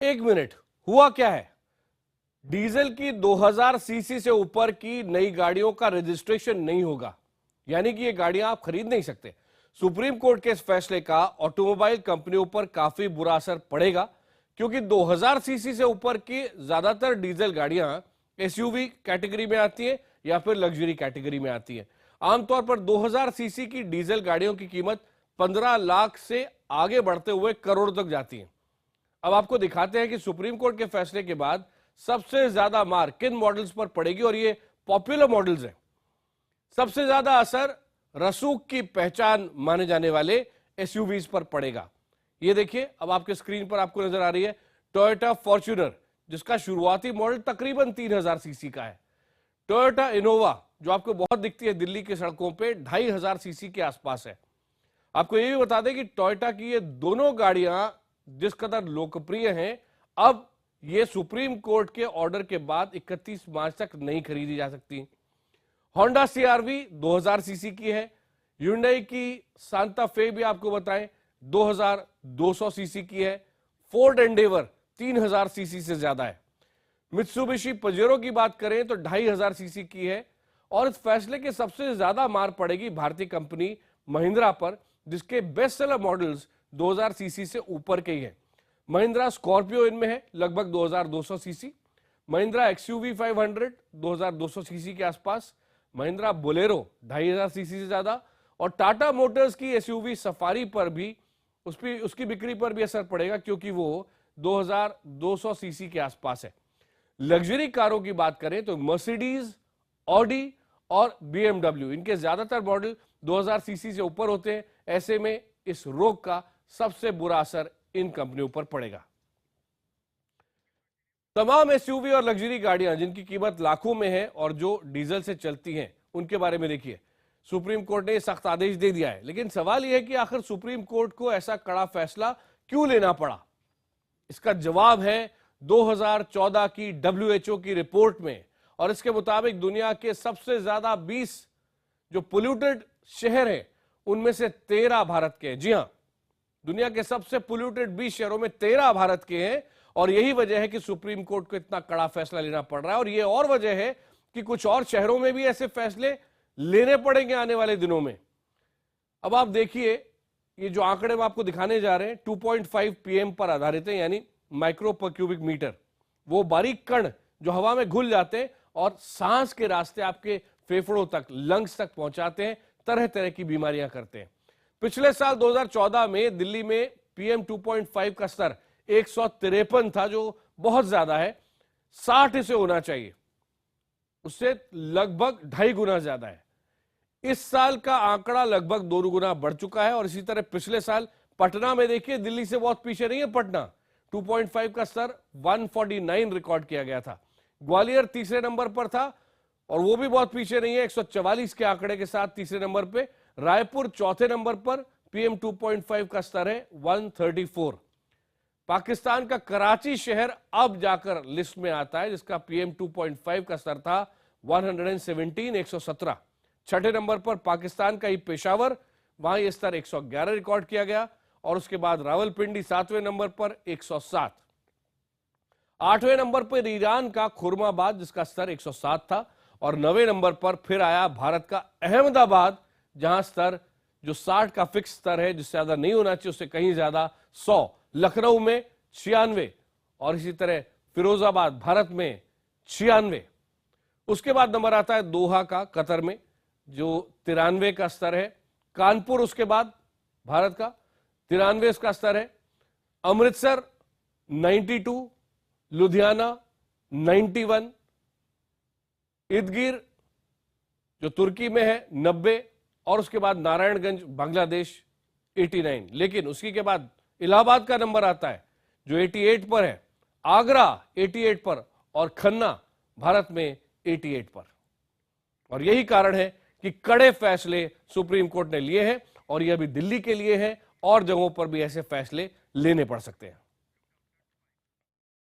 एक मिनट, हुआ क्या है? डीजल की 2000 सीसी से ऊपर की नई गाड़ियों का रजिस्ट्रेशन नहीं होगा, यानी कि ये गाड़ियां आप खरीद नहीं सकते। सुप्रीम कोर्ट के इस फैसले का ऑटोमोबाइल कंपनियों पर काफी बुरा असर पड़ेगा, क्योंकि 2000 सीसी से ऊपर की ज्यादातर डीजल गाड़ियां एसयूवी कैटेगरी में आती हैं या फिर लग्जरी कैटेगरी में आती हैं। आमतौर पर 2000 सीसी की डीजल गाड़ियों की कीमत 15 लाख से आगे बढ़ते हुए करोड़ तक जाती है। अब आपको दिखाते हैं कि सुप्रीम कोर्ट के फैसले के बाद सबसे ज्यादा मार किन मॉडल्स पर पड़ेगी, और ये पॉपुलर मॉडल्स हैं। सबसे ज्यादा असर रसूख की पहचान माने जाने वाले एसयूवीज पर पड़ेगा। ये देखिए, अब आपके स्क्रीन पर आपको नजर आ रही है टोयोटा फॉर्च्यूनर, जिसका शुरुआती मॉडल तकरीबन 3000 सीसी का है। टोयोटा इनोवा, जो आपको बहुत दिखती है दिल्ली की सड़कों पे, 2500 सीसी के आसपास है। आपको ये भी बता दें कि टोयोटा की ये दोनों गाड़ियां जिस कदर लोकप्रिय हैं, अब ये सुप्रीम कोर्ट के ऑर्डर के बाद 31 मार्च तक नहीं खरीदी जा सकती। होंडा सीआरवी 2000 सीसी की है। ह्युंडई की सांता फे भी आपको बताएं 2200 सीसी की है। फोर्ड एंडेवर 3000 सीसी से ज्यादा है। मित्सुबिशी पजेरो की बात करें तो 2500 सीसी की है। और इस फैसले के सबसे ज्यादा मार पड़ेगी भारतीय कंपनी महिंद्रा पर, जिसके बेस्ट सेलर मॉडल्स 2000 सीसी से ऊपर के ही हैं। महिंद्रा स्कॉर्पियो इनमें है, लगभग 2200 सीसी। महिंद्रा एक्सयूवी 500 2200 सीसी के आसपास। महिंद्रा बोलेरो 2500 सीसी से ज्यादा। और टाटा मोटर्स की एसयूवी सफारी पर भी उसकी बिक्री पर भी असर पड़ेगा, क्योंकि वो 2200 सीसी के आसपास है। लग्जरी कारों की बात करें तो मर्सिडीज, ऑडी और बीएमडब्ल्यू, इनके ज्यादातर मॉडल 2000 सीसी से ऊपर होते हैं। ऐसे में इस रोक का सबसे बुरा असर इन कंपनियों पर पड़ेगा। तमाम एसयूवी और लग्जरी गाड़ियां जिनकी कीमत लाखों में है और जो डीजल से चलती हैं, उनके बारे में देखिए, सुप्रीम कोर्ट ने सख्त आदेश दे दिया है। लेकिन सवाल यह है कि आखिर सुप्रीम कोर्ट को ऐसा कड़ा फैसला क्यों लेना पड़ा? इसका जवाब है 2014 की WHO की रिपोर्ट में, और इसके मुताबिक दुनिया के सबसे ज्यादा 20 जो पोल्यूटेड शहर हैं, उनमें से 13 भारत के हैं। जी हां, दुनिया के सबसे पोल्यूटेड 20 शहरों में 13 भारत के हैं। और यही वजह है कि सुप्रीम कोर्ट को इतना कड़ा फैसला लेना पड़ रहा है। और यह और वजह है कि कुछ और शहरों में भी ऐसे फैसले लेने पड़ेंगे आने वाले दिनों में। अब आप देखिए, ये जो आंकड़े हम आपको दिखाने जा रहे हैं 2.5 PM पर आधारित है, यानी माइक्रो पर क्यूबिक मीटर। वो बारीक कण जो हवा में घुल जाते हैं और सांस के रास्ते आपके फेफड़ों तक, लंग्स तक पहुंचाते हैं, तरह तरह की बीमारियां करते हैं। पिछले साल 2014 में दिल्ली में PM 2.5 का स्तर 153 था, जो बहुत ज्यादा है। 60 इसे होना चाहिए, उससे लगभग 2.5 गुना ज्यादा है। इस साल का आंकड़ा लगभग 2 गुना बढ़ चुका है। और इसी तरह पिछले साल पटना में देखिए, दिल्ली से बहुत पीछे नहीं है पटना, 2.5 का स्तर 149 रिकॉर्ड किया गया था। ग्वालियर तीसरे नंबर पर था और वो भी बहुत पीछे नहीं है, 144 के आंकड़े के साथ तीसरे नंबर पे। रायपुर चौथे नंबर पर, PM 2.5 का स्तर है 134। पाकिस्तान का कराची शहर अब जाकर लिस्ट में आता है, जिसका PM 2.5 का स्तर था 117, 117। छठे नंबर पर पाकिस्तान का ही पेशावर, वहां यह स्तर 111 रिकॉर्ड किया गया। और उसके बाद रावलपिंडी 7वें नंबर पर 107। 8वें नंबर पर ईरान का खुरमाबाद, जिसका स्तर 107 था। और 9वें नंबर पर फिर आया भारत का अहमदाबाद, जहां स्तर जो 60 का फिक्स स्तर है, जिससे ज्यादा नहीं होना चाहिए, उससे कहीं ज्यादा 100। लखनऊ में 96 और इसी तरह फिरोजाबाद भारत में 96। उसके बाद नंबर आता है दोहा का, कतर में, जो 93 का स्तर है। कानपुर उसके बाद भारत का 93 का स्तर है। अमृतसर 92, लुधियाना 91, इदगिर जो तुर्की में है 90, और उसके बाद नारायणगंज बांग्लादेश 89। लेकिन उसी के बाद इलाहाबाद का नंबर आता है जो 88 पर है, आगरा 88 पर और खन्ना भारत में 88 पर। और यही कारण है कि कड़े फैसले सुप्रीम कोर्ट ने लिए हैं, और यह भी दिल्ली के लिए है, और जगहों पर भी ऐसे फैसले लेने पड़ सकते हैं।